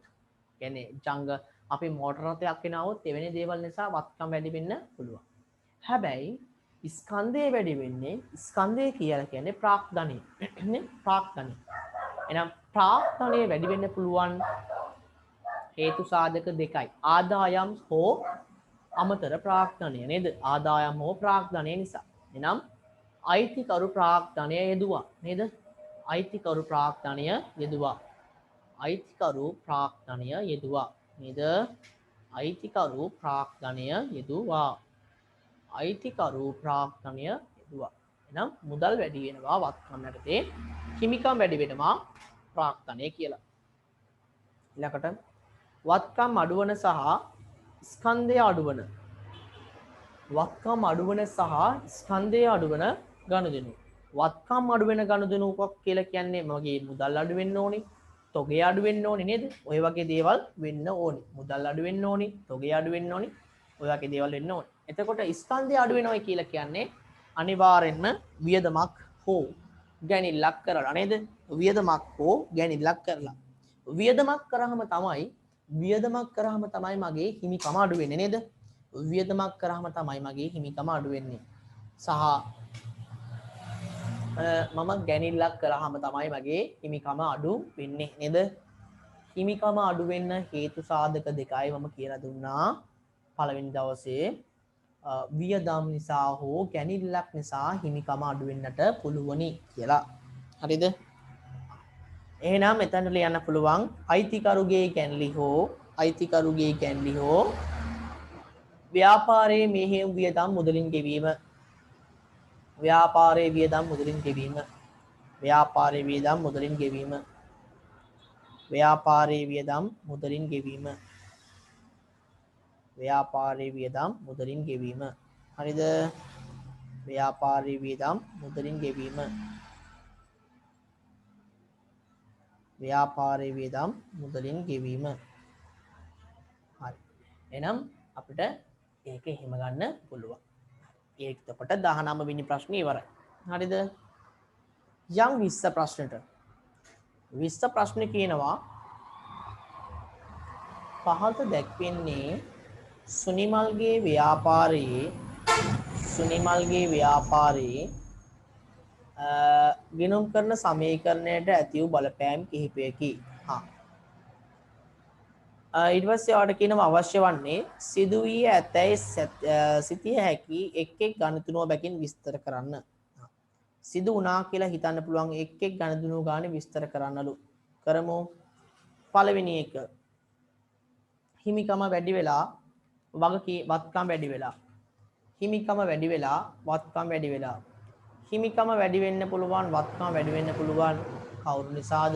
කියන්නේ ජංග අපි මෝටර රථයක් ගෙනාවොත් එවැනි දේවල් නිසා වත්කම් වැඩි වෙන්න පුළුවන් හැබැයි ස්කන්ධය වැඩි වෙන්නේ ස්කන්ධය කියලා කියන්නේ ප්‍රාග්ධනය නේ ප්‍රාග්ධනය එහෙනම් ප්‍රාග්ධනය වැඩි වෙන්න පුළුවන් හේතු සාධක දෙකයි ආදායම් හෝ අමතර ප්‍රාග්ධනය නේද ආදායම් හෝ ප්‍රාග්ධනය නිසා එනම් අයිතිකරු ප්‍රාග්ධනය යෙදුවා නේද අයිතිකරු ප්‍රාග්ධනය යෙදුවා අයිතිකරු ප්‍රාග්ධනය යෙදුවා නේද අයිතිකරු ප්‍රාග්ධනය යෙදුවා අයිතිකරු ප්‍රාග්ධනය යෙදුවා එනම් මුදල් වැඩි වෙනවා වත්කම් යටතේ හිමිකම් වැඩි වෙනවා ප්‍රාග්ධනය කියලා ඊළඟට වත්කම් අඩුවන සහ ස්කන්ධය අඩුවන වත්කම් අඩුවන සහ ස්කන්ධය අඩුවන ගනුදෙනු වත්කම් අඩු වෙන ගනුදෙනුවක් කියලා කියන්නේ මගේ මුදල් අඩු වෙන්න ඕනේ තොගේ අඩු වෙන්න ඕනේ නේද ඔය වගේ දේවල් වෙන්න ඕනේ මුදල් අඩු වෙන්න ඕනේ තොගේ අඩු වෙන්න ඕනේ ඔය වගේ දේවල් වෙන්න ඕනේ එතකොට ස්කන්ධය අඩු වෙනවා කියලා කියන්නේ අනිවාර්යෙන්ම වියදමක් හෝ ගැනිල්ලක් කරලා නේද වියදමක් හෝ ගැනිල්ලක් කරලා වියදමක් කරාම තමයි මගේ හිමිකම අඩු වෙන්නේ නේද වියදමක් කරාම තමයි මගේ හිමිකම අඩු වෙන්නේ සහ මම ගැනිල්ලක් කරාම තමයි මගේ හිමිකම අඩු වෙන්නේ නේද හිමිකම අඩු වෙන්න හේතු සාධක දෙකයි මම කියලා දුන්නා පළවෙනි දවසේ වියදම් නිසා හෝ ගැනිල්ලක් නිසා හිමිකම අඩු වෙන්නට පුළුවනි කියලා හරිද එහෙනම් මෙතනට ලියන්න පුළුවන් අයිතිකරුගේ ගැන්ලි හෝ ව්‍යාපාරයේ මෙහෙයුම් වියදම් මුදලින් ගෙවීම ව්‍යාපාරයේ වියදම් මුදලින් ගෙවීම ව්‍යාපාරයේ වියදම් මුදලින් ගෙවීම ව්‍යාපාරයේ වියදම් මුදලින් ගෙවීම ව්‍යාපාරයේ වියදම් මුදලින් ගෙවීම හරිද ව්‍යාපාරයේ වියදම් මුදලින් ගෙවීම ව්‍යාපාරයේ වියදම් මුදලින් ගෙවීම හරි එහෙනම් අපිට ඒක එහෙම ගන්න පුළුවන් ඒකකට 19 වෙනි ප්‍රශ්නේ ඉවරයි හරිද යම් 20 ප්‍රශ්නෙට 20 ප්‍රශ්නේ කියනවා පහත දැක්වෙන්නේ සුනිමල්ගේ ව්‍යාපාරයේ සුනිමල්ගේ ව්‍යාපාරයේ ගිනුම් කරන සමීකරණයට ඇති වූ බලපෑම් කිහිපයකි. ඊට පස්සේ ඔයාලට කියනවා අවශ්‍ය වන්නේ සිදු වී ඇතැයි සිතිය හැකි එක් එක් ගණතුනුව බැගින් විස්තර කරන්න. සිදු වුණා කියලා හිතන්න පුළුවන් එක් එක් ගණතුනුව ගානේ විස්තර කරන්නලු. කරමු. පළවෙනි එක. හිමිකම වැඩි වෙලා වත්කම් වැඩි වෙලා. හිමිකම වැඩි වෙලා වත්කම් වැඩි වෙලා. හිමිකම වැඩි වෙන්න පුළුවන් වත්කම් වැඩි වෙන්න පුළුවන් කවුරු නිසාද?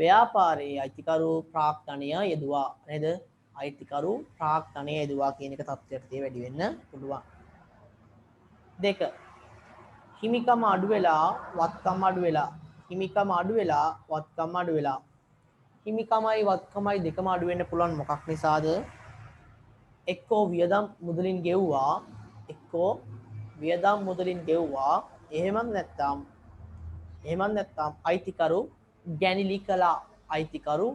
ව්‍යාපාරයේ අයිතිකරු ප්‍රාග්ධනය යෙදුවා නේද? අයිතිකරු ප්‍රාග්ධනය යෙදුවා කියන එක තත්ත්වයට වැඩි වෙන්න පුළුවන්. දෙක. හිමිකම අඩු වෙලා වත්කම් අඩු වෙලා. හිමිකම අඩු වෙලා වත්කම් අඩු වෙලා. හිමිකමයි වත්කමයි දෙකම අඩු වෙන්න පුළුවන් මොකක් නිසාද? එක්කෝ වියදම් මුදලින් ගෙව්වා එක්කෝ වියදම් මුදලින් ගෙව්වා එහෙම නැත්නම් අයිතිකරු ගැනිලි කළා. අයිතිකරු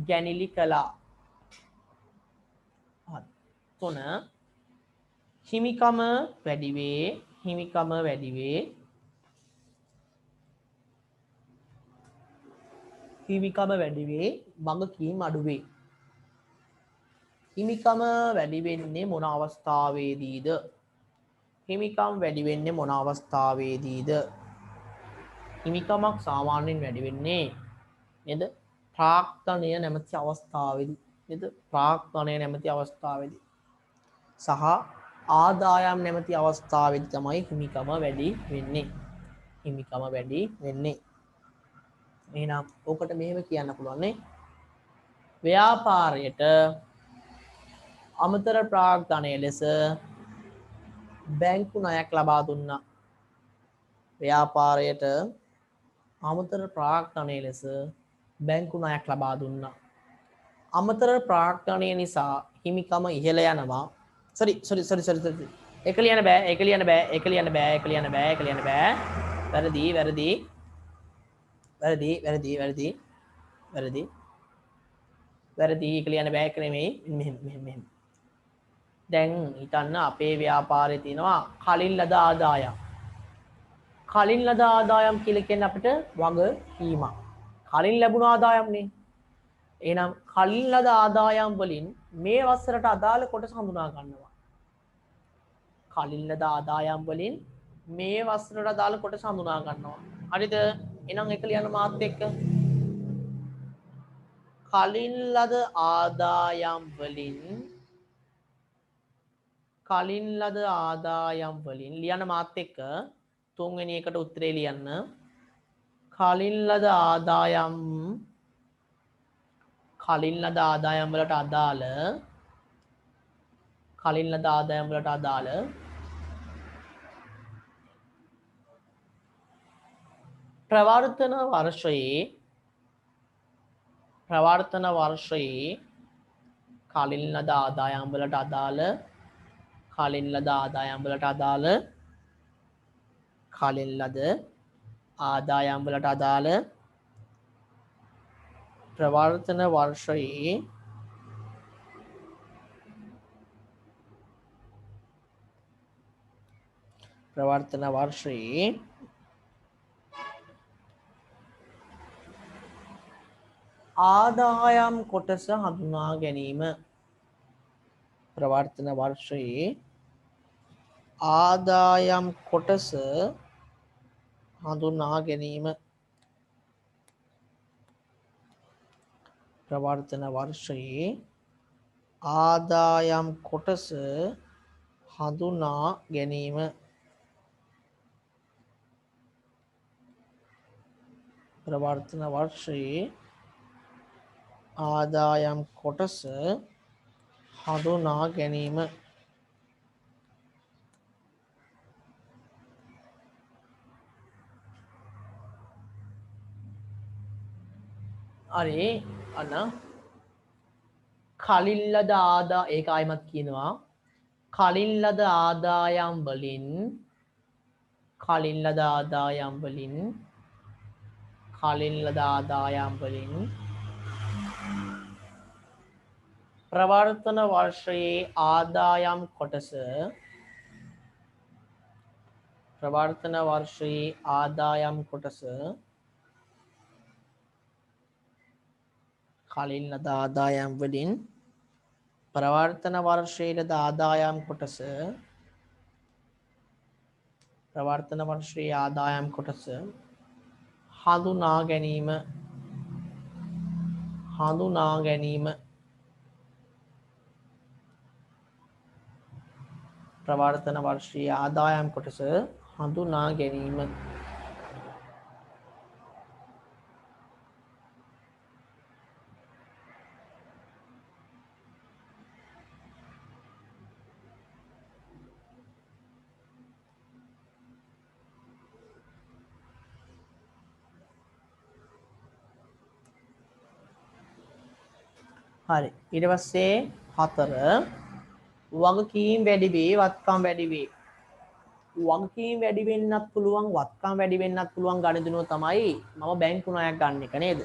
ගැනිලි කළා. තුන. හිමිකම වැඩි වේ හිමිකම වැඩි වේ හිමිකම වැඩි වේ වගකීම් අඩු වේ. හිමිකම වැඩි වෙන්නේ මොන අවස්ථාවේදීද? හිමිකම් වැඩි වෙන්නේ මොන අවස්ථාවේදීද? හිමිකමක් සාමාන්‍යයෙන් වැඩි වෙන්නේ නේද? ප්‍රාග්ධනය නැමැති අවස්ථාවේදී නේද? ප්‍රාග්ධනය නැමැති අවස්ථාවේදී සහ ආදායම් නැමැති අවස්ථාවේදී තමයි හිමිකම වැඩි වෙන්නේ. හිමිකම වැඩි වෙන්නේ. එහෙනම් ඕකට මෙහෙම කියන්න පුළුවන් නේ. ව්‍යාපාරයට අමතර ප්‍රාග්ධනය ලෙස බැංකු ණයක් ලබා දුන්නා. ව්‍යාපාරයට අමතර ප්‍රාග්ධනය ලෙස බැංකු ණයක් ලබා දුන්නා. අමතර ප්‍රාග්ධනය නිසා හිමිකම ඉහළ යනවා. sorry. ඒක ලියන්න බෑ. වැරදි. ඒක ලියන්න බෑ. ඒක නෙමෙයි. මෙහෙම. දැන් හිතන්න අපේ ව්‍යාපාරේ තියෙනවා කලින් ලද ආදායම්. කලින් ලද ආදායම් කියලා කියන්නේ අපිට වගකීමක්. කලින් ලැබුණ ආදායම්නේ. එහෙනම් කලින් ලද ආදායම් වලින් මේ වසරට අදාළ කොටස හඳුනා ගන්නවා. කලින් ලද ආදායම් වලින් මේ වසරට අදාළ කොටස හඳුනා ගන්නවා. හරිද? එහෙනම් ඒක ලියන්න මාත් එක්ක. කලින් ලද ආදායම් වලින් ලියන්න මාත් එක්ක තුන්වෙනි එකට උත්තරේ ලියන්න. කලින් ලද ආදායම් වලට අදාළ ප්‍රවර්තන වර්ෂයේ කලින් ලද ආදායම් වලට අදාළ ප්‍රවර්තන වර්ෂයේ ආදායම් කොටස හඳුනා ගැනීම. ප්‍රවර්තන වර්ෂයේ ආදායම් කොටස හඳුනා ගැනීම. ප්‍රවර්තන වර්ෂයේ ආදායම් කොටස හඳුනා ගැනීම. ප්‍රවර්තන වර්ෂයේ ආදායම් කොටස හඳුනා ගැනීම. අනේ අන්න කලින් ලද ඒක ආයමත් කියනවා කලින් ලද ආදායම් වලින් ප්‍රවර්තන වර්ෂයේ ආදායම් කොටස ප්‍රවර්තන වර්ෂයේ ආදායම් කොටස කලින් ලද ආදායම් වලින් ප්‍රවර්තන වර්ෂයේ ලද ආදායම් කොටස ප්‍රවර්තන වර්ෂයේ ආදායම් කොටස හඳුනා ගැනීම ප්‍රවර්තන වර්ෂයේ ආදායම් කොටස හඳුනා ගැනීම හරි ඊට පස්සේ 4 වගකීම් වැඩි වේ වත්කම් වැඩි වේ වගකීම් වැඩි වෙන්නත් පුළුවන් වත්කම් වැඩි වෙන්නත් පුළුවන් ගණිතනුව තමයි මම බැංකු ණයක් ගන්න එක නේද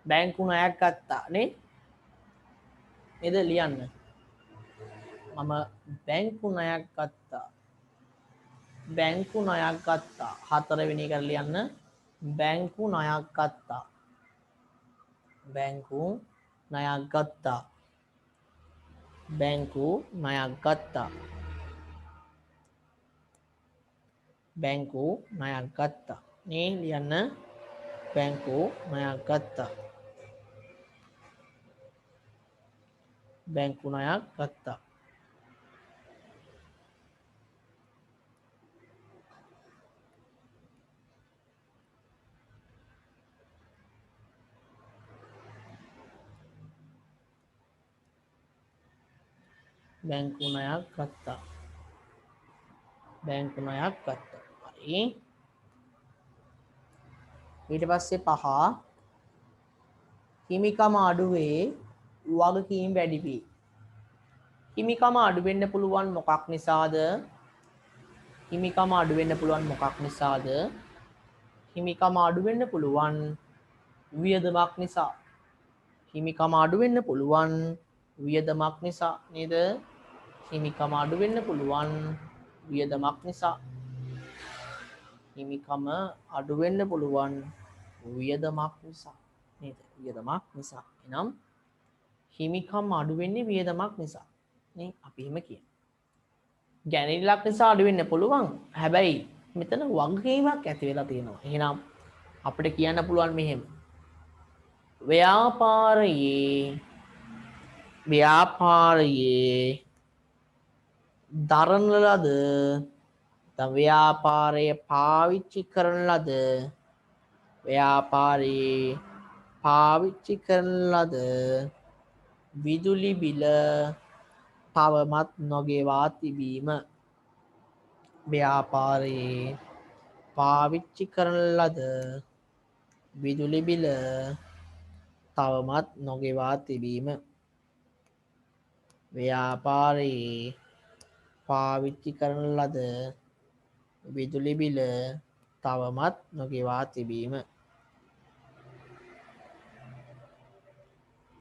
බැංකු ණයක් ගත්තා නේ නේද ලියන්න මම බැංකු ණයක් ගත්තා 4 වෙනි එක ලියන්න බැංකු ණයක් ගත්තා බැංකු ණයක් ගත්තා බැංකු ණයක් ගත්තා බැංකු ණයක් ගත්තා නේ ලියන්න බැංකු ණයක් ගත්තා බැංකු ණයක් ගත්තා බැංකු ණයක් ගත්තා බැංකු ණයක් ගත්තා හරි ඊට පස්සේ 5 හිමිකම අඩු වේ වගකීම් වැඩි වේ හිමිකම අඩු වෙන්න පුළුවන් මොකක් නිසාද හිමිකම අඩු වෙන්න පුළුවන් මොකක් නිසාද හිමිකම අඩු වෙන්න පුළුවන් වියදමක් නිසා හිමිකම අඩු වෙන්න පුළුවන් වියදමක් නිසා නේද හිමිකම අඩු වෙන්න පුළුවන් වියදමක් නිසා හිමිකම අඩු වෙන්න පුළුවන් වියදමක් නිසා නේද වියදමක් නිසා එනම් හිමිකම් අඩු වෙන්නේ වියදමක් නිසා නේ අපි එහෙම කියනවා ගැණිල්ලක් නිසා අඩු වෙන්න පුළුවන් හැබැයි මෙතන වගකීමක් ඇති වෙලා තියෙනවා එහෙනම් අපිට කියන්න පුළුවන් මෙහෙම ව්‍යාපාරයේ දරන ලද ව්‍යාපාරයේ පාවිච්චි කරන ලද ව්‍යාපාරයේ පාවිච්චි කරන ලද විදුලි බිල තවමත් නොගෙවා තිබීම ව්‍යාපාරයේ පාවිච්චි කරන ලද විදුලි බිල තවමත් නොගෙවා තිබීම ව්‍යාපාරයේ පාවිච්චි කරන ලද විදුලි බිල තවමත් නොගෙවා තිබීම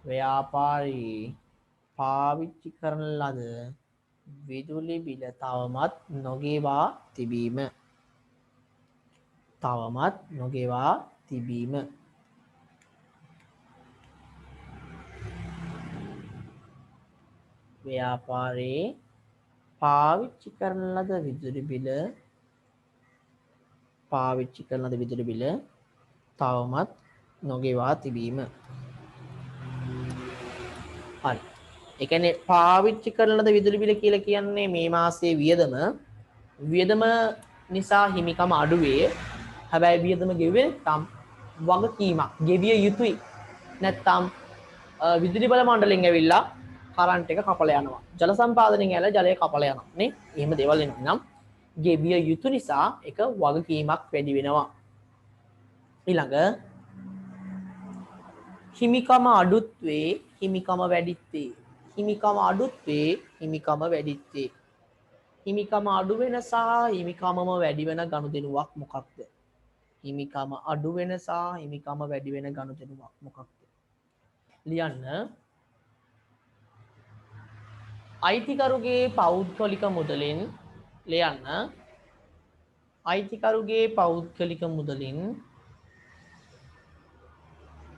ව්‍යාපාරයේ පාවිච්චි කරන ලද විදුලි බිල තවමත් නොගෙවා තිබීම තවමත් නොගෙවා තිබීම ව්‍යාපාරයේ පාවිච්චි කරන ලද විදුලි බිල තවමත් නොගෙවා තිබීම හරි ඒ කියන්නේ පාවිච්චි කරන ලද විදුලි බිල කියලා කියන්නේ මේ මාසයේ වියදම නිසා හිමිකම අඩු වේ හැබැයි වියදම ගෙවුවේ නැත්නම් වගකීමක් ගෙවිය යුතුයි නැත්නම් විදුලි බල මණ්ඩලයෙන් ඇවිල්ලා කරන්ට් එක කපලා යනවා ජල සම්පාදනයෙන් ඇවිල්ලා ජලය කපලා යනවා නේ එහෙම දේවල් එනනම් ගෙවිය යුතු නිසා එක වගකීමක් වැඩි වෙනවා ඊළඟ හිමිකම අඩුත් වේ හිමිකම වැඩිත් වේ හිමිකම අඩුත් වේ හිමිකම වැඩිත් වේ හිමිකම අඩු වෙන සහ හිමිකමම වැඩි වෙන ගනුදෙනුවක් මොකක්ද හිමිකම අඩු වෙන සහ හිමිකම වැඩි වෙන ගනුදෙනුවක් මොකක්ද ලියන්න අයිතිකරුගේ පෞද්ගලික මුදලින් ලියන්න අයිතිකරුගේ පෞද්ගලික මුදලින්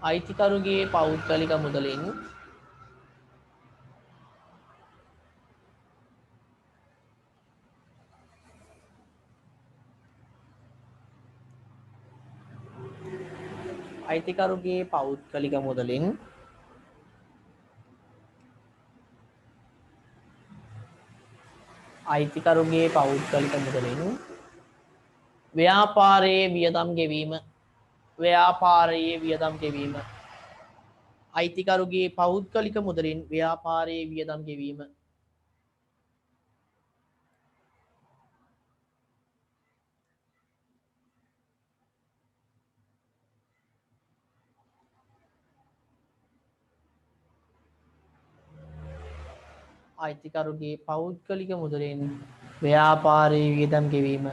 අයිතිකරුගේ පෞද්ගලික මුදලින් අයිතිකරුගේ පෞද්ගලික මුදලින් අයිතිකරුගේ පෞද්ගලික මුදලින් ව්‍යාපාරයේ වියදම් ගෙවීම ව්‍යාපාරයේ වියදම් ගෙවීම අයිතිකරුගේ පෞද්ගලික මුදලින් ව්‍යාපාරයේ වියදම් ගෙවීම අයිතිකරුගේ පෞද්ගලික මුදලින් ව්‍යාපාරයේ වියදම් ගෙවීම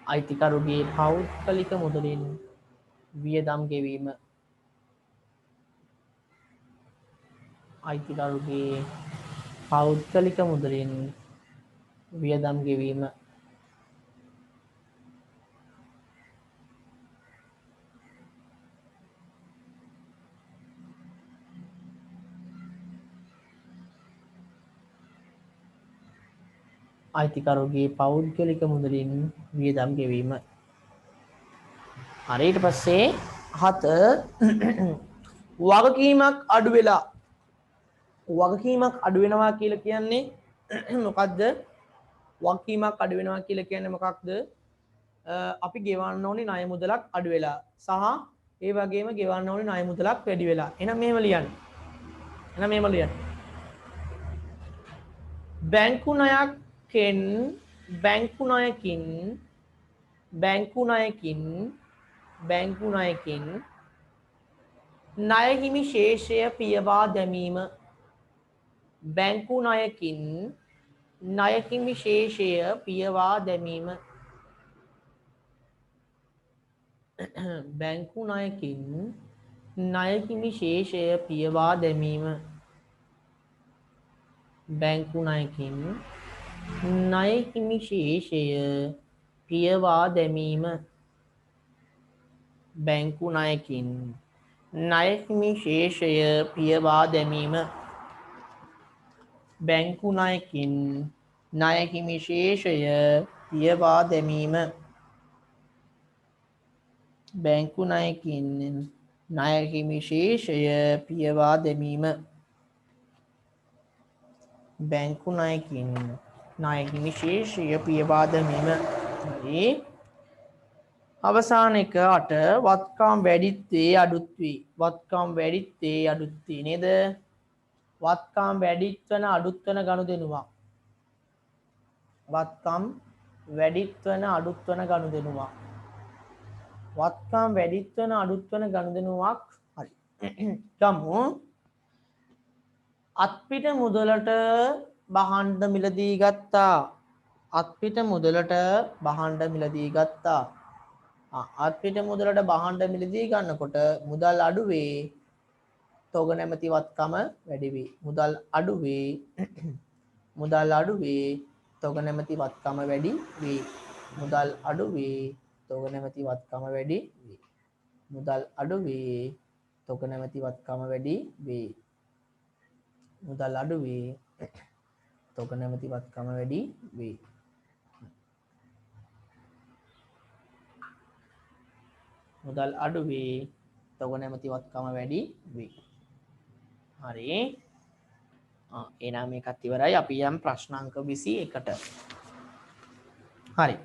අයිතිකරුගේ පෞද්ගලික මුදලින් වියදම් ගෙවීම අයිතිකරුගේ පෞද්ගලික මුදලින් වියදම් ගෙවීම අයිතිකරුගේ පෞද්ගලික මුදලින් වියදම් ගෙවීම හරි ඊට පස්සේ 7 වගකීමක් අඩු වෙලා වගකීමක් අඩු වෙනවා කියලා කියන්නේ මොකද්ද වගකීමක් අඩු වෙනවා කියලා කියන්නේ මොකක්ද අපි ගෙවන්න ඕනේ ණය මුදලක් අඩු වෙලා සහ ඒ වගේම ගෙවන්න ඕනේ ණය මුදලක් වැඩි වෙලා එහෙනම් මෙහෙම ලියන්න බැංකු ණයකින් ණය හිමි ශේෂය පියවා දැමීම බැංකු ණයකින් ණය හිමි ශේෂය පියවා දැමීම බැංකු ණයකින් ණය හිමි ශේෂය පියවා දැමීම බැංකු ණයකින් ණය හිමි ශේෂය පියවා දැමීම බැංකු ණයකින් ණය හිමි ශේෂය පියවා දැමීම බැංකු ණයකින් ණය හිමි ශේෂය පියවා දැමීම බැංකු ණයකින් ණය හිමි ශේෂය පියවා දැමීම බැංකු ණයකින් ණය හිමි ශේෂය පියවා දැමීම අවසාන එක 8 වත්කම් වැඩිත්වේ අඩුත්වේ නේද වත්කම් වැඩිත්වන අඩුත්වන ගනුදෙනුවක් වත්කම් වැඩිත්වන අඩුත්වන ගනුදෙනුවක් වත්කම් වැඩිත්වන අඩුත්වන ගනුදෙනුවක් හරි ගමු අත්පිට මුදලට බහන්ඩ මිලදී ගත්තා අත්පිට මුදලට බහන්ඩ මිලදී ගත්තා අත්පිට මුදලට බහන්ඩ මිලදී ගන්නකොට මුදල් අඩුවේ තොග නැමැති වත්කම වැඩි වේ මුදල් අඩුවේ තොග නැමැති වත්කම වැඩි වේ මුදල් අඩුවේ තොග නැමැති වත්කම වැඩි වේ මුදල් අඩුවේ තොග නැමැති වත්කම වැඩි වේ මුදල් අඩුවේ තොග නැමැති වත්කම වැඩි වේ මුදල් අඩුවේ තොග නැමැති වත්කම වැඩි වේ හරි එහෙනම් මේකත් ඉවරයි අපි යම් ප්‍රශ්නාංක 21ට හරි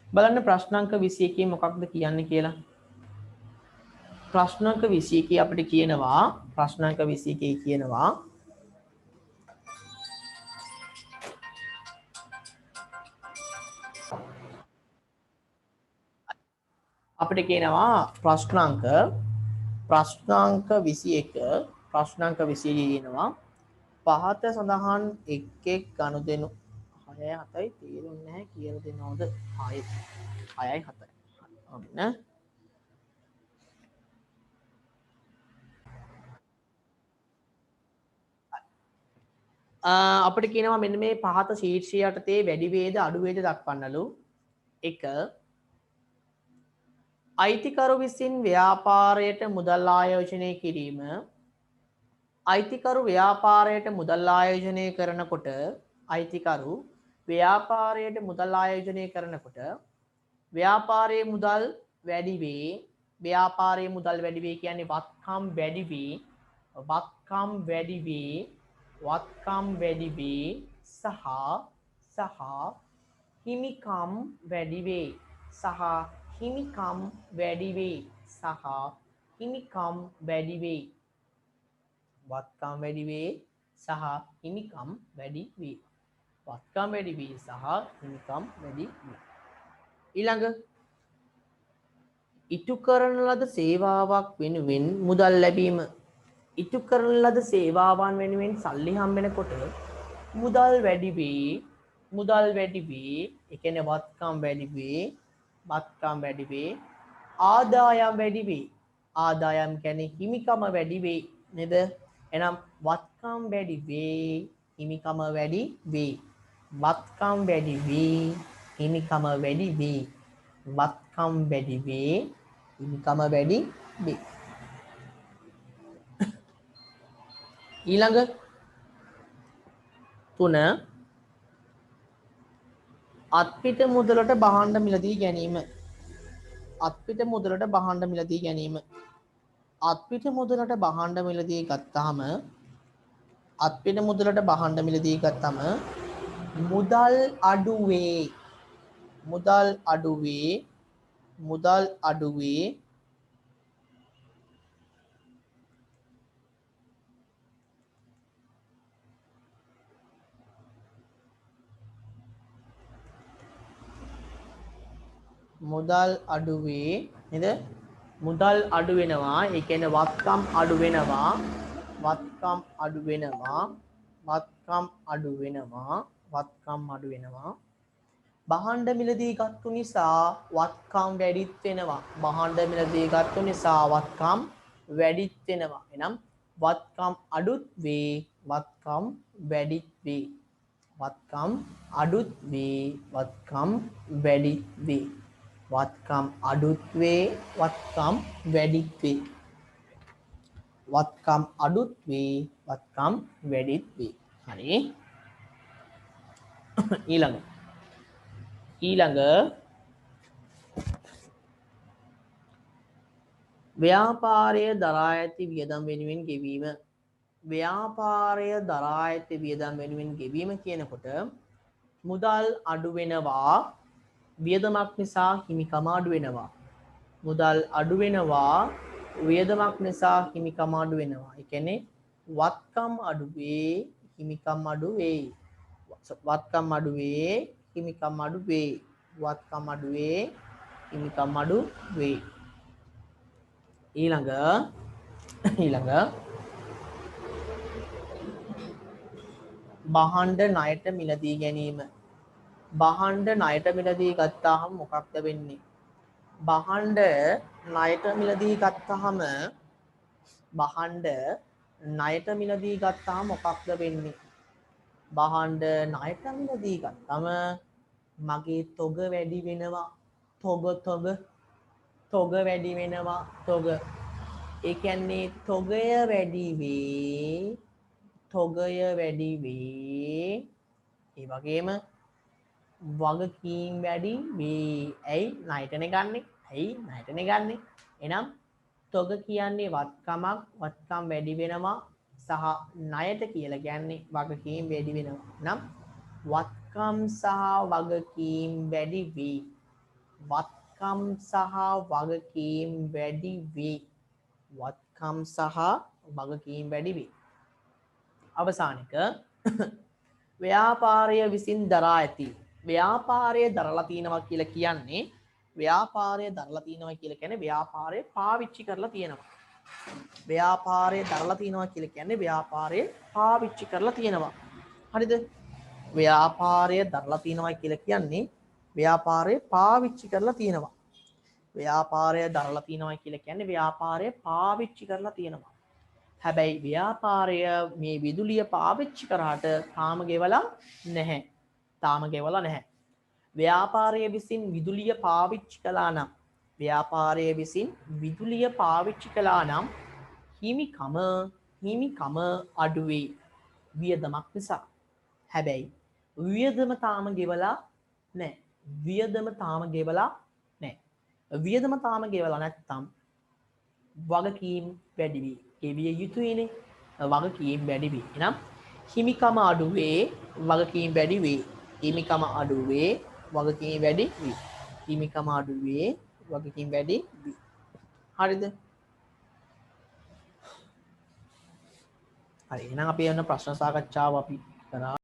බලන්න ප්‍රශ්නාංක 21 මොකක්ද කියන්නේ කියලා ප්‍රශ්නාංක 21 අපිට කියනවා ප්‍රශ්නාංක 21 කියනවා අපිට කියනවා ප්‍රශ්නාංක 21 ප්‍රශ්නාංක 21 කියනවා පහත සඳහන් එක් ගනුදෙනු 6 7යි තේරුන්නේ නැහැ කියලා දෙනවද 6යි 7යි ඔන්න අපිට කියනවා මෙන්න මේ පහත ශීර්ෂය යටතේ වැඩි වේද අඩු වේද දක්වන්නලු. 1 අයිතිකරු විසින් ව්‍යාපාරයට මුදල් ආයෝජනය කිරීම. අයිතිකරු ව්‍යාපාරයට මුදල් ආයෝජනය කරනකොට අයිතිකරු ව්‍යාපාරයට මුදල් ආයෝජනය කරනකොට ව්‍යාපාරයේ මුදල් වැඩි වේ. ව්‍යාපාරයේ මුදල් වැඩි වේ කියන්නේ වත්කම් වැඩි වේ. වත්කම් වැඩි වේ. වත්කම් වැඩි වේ සහ හිමිකම් වැඩි වේ. සහ හිමිකම් වැඩි වේ. සහ හිමිකම් වැඩි වේ. වත්කම් වැඩි වේ සහ හිමිකම් වැඩි වේ. වත්කම් වැඩි වේ සහ හිමිකම් වැඩි වේ. ඊළඟ ඉටු කරන ලද සේවාවක් වෙනුවෙන් මුදල් ලැබීම. ඉටු කරන ලද සේවාවන් වෙනුවෙන් සල්ලි හම්බෙනකොට මුදල් වැඩි වේ. මුදල් වැඩි වේ. ඒ කියන්නේ වත්කම් වැඩි වේ. වත්කම් වැඩි වේ. ආදායම් වැඩි වේ. ආදායම් කියන්නේ හිමිකම වැඩි වේ නේද? එහෙනම් වත්කම් වැඩි වේ. හිමිකම වැඩි වේ. වත්කම් වැඩි වේ. හිමිකම වැඩි වේ. වත්කම් වැඩි වේ. හිමිකම වැඩි වේ. ඊළඟ 3 අත්පිට මුදලට භාණ්ඩ මිලදී ගැනීම. අත්පිට මුදලට භාණ්ඩ මිලදී ගැනීම. අත්පිට මුදලට භාණ්ඩ මිලදී ගත්තාම අත්පිට මුදලට භාණ්ඩ මිලදී ගත්තම මුදල් අඩු වේ. මුදල් අඩු වේ. මුදල් අඩු වේ. මුදල් අඩු වේ නේද? මුදල් අඩු වෙනවා. ඒ කියන්නේ වත්කම් අඩු වෙනවා. වත්කම් අඩු වෙනවා. වත්කම් අඩු වෙනවා. වත්කම් අඩු වෙනවා. භාණ්ඩ මිලදී ගත්තු නිසා වත්කම් වැඩිත් වෙනවා. භාණ්ඩ මිලදී ගත්තු නිසා වත්කම් වැඩිත් වෙනවා. එහෙනම් වත්කම් අඩුත් වේ. වත්කම් වැඩිත් වේ. වත්කම් අඩුත් වේ. වත්කම් වැඩිත් වේ. වත්කම් අඩුත් වේ. වත්කම් වැඩිත් වේ. වත්කම් අඩුත් වේ. වත්කම් වැඩිත් වේ. හරි. ඊළඟ ව්‍යාපාරය දරා ඇති වියදම් වෙනුවෙන් ගෙවීම. ව්‍යාපාරය දරා ඇති වියදම් වෙනුවෙන් ගෙවීම කියනකොට මුදල් අඩු වෙනවා. වියදමක් නිසා හිමිකම අඩු වෙනවා. මුදල් අඩු වෙනවා. වියදමක් නිසා හිමිකම අඩු වෙනවා. ඒ කියන්නේ වත්කම් අඩු වේ. හිමිකම් අඩු වේ. වත්කම් අඩු වේ. හිමිකම් අඩු වේ. වත්කම් අඩු වේ. හිමිකම් අඩු වේ. ඊළඟ භාණ්ඩ ණයට මිලදී ගැනීම. භාණ්ඩ ණයට මිලදී ගත්තාම මොකක්ද වෙන්නේ? භාණ්ඩ ණයට මිලදී ගත්තාම භාණ්ඩ ණයට මිලදී ගත්තාම මොකක්ද වෙන්නේ? භාණ්ඩ ණයට මිලදී ගත්තම මගේ තොග වැඩි වෙනවා. තොග වැඩි වෙනවා. තොග. ඒ කියන්නේ තොගය වැඩි වේ. තොගය වැඩි වේ. ඒ වගේම වගකීම් වැඩි වේ. ඇයි ණයටනේ ගන්නෙ? ඇයි ණයටනේ ගන්නෙ? එහෙනම් තොග කියන්නේ වත්කමක්. වත්කම් වැඩි වෙනවා. සහ ණයට කියලා කියන්නේ වගකීම් වැඩි වෙනවා. නම් වත්කම් සහ වගකීම් වැඩි වේ. වත්කම් සහ වගකීම් වැඩි වේ. වත්කම් සහ වගකීම් වැඩි වේ. අවසානික ව්‍යාපාරය විසින් දරා ඇති. ව්‍යාපාරය දරලා තිනවා කියලා කියන්නේ ව්‍යාපාරය දරලා තිනවා කියලා කියන්නේ ව්‍යාපාරය පාවිච්චි කරලා තියෙනවා. ව්‍යාපාරය දරලා තිනවා කියලා කියන්නේ ව්‍යාපාරය පාවිච්චි කරලා තියෙනවා. හරිද? ව්‍යාපාරය දරලා තිනවා කියලා කියන්නේ ව්‍යාපාරය පාවිච්චි කරලා තියෙනවා. ව්‍යාපාරය දරලා තිනවා කියලා කියන්නේ ව්‍යාපාරය පාවිච්චි කරලා තියෙනවා. හැබැයි ව්‍යාපාරය මේ විදුලිය පාවිච්චි කරාට තාම ගෙවලා නැහැ. තාම ගෙවලා නැහැ. ව්‍යාපාරය විසින් විදුලිය පාවිච්චි කළා නම් ව්‍යාපාරය විසින් විදුලිය පාවිච්චි කළා නම් හිමිකම අඩුවේ වියදමක් නිසා. හැබැයි වියදම තාම ගෙවලා නැහැ. වියදම තාම ගෙවලා නැහැ. වියදම තාම ගෙවලා නැත්තම් වගකීම් වැඩි වේ. ගෙවිය යුතුයනේ. වගකීම් වැඩි වේ. එහෙනම් හිමිකම අඩුවේ වගකීම් වැඩි වේ. හිමිකම අඩුවේ වගකීම් වැඩි වේ. හිමිකම අඩුවේ වගකීම් වැඩි වේ. හරිද? හරි. එහෙනම් අපි යන ප්‍රශ්න සාකච්ඡාව අපි කරා.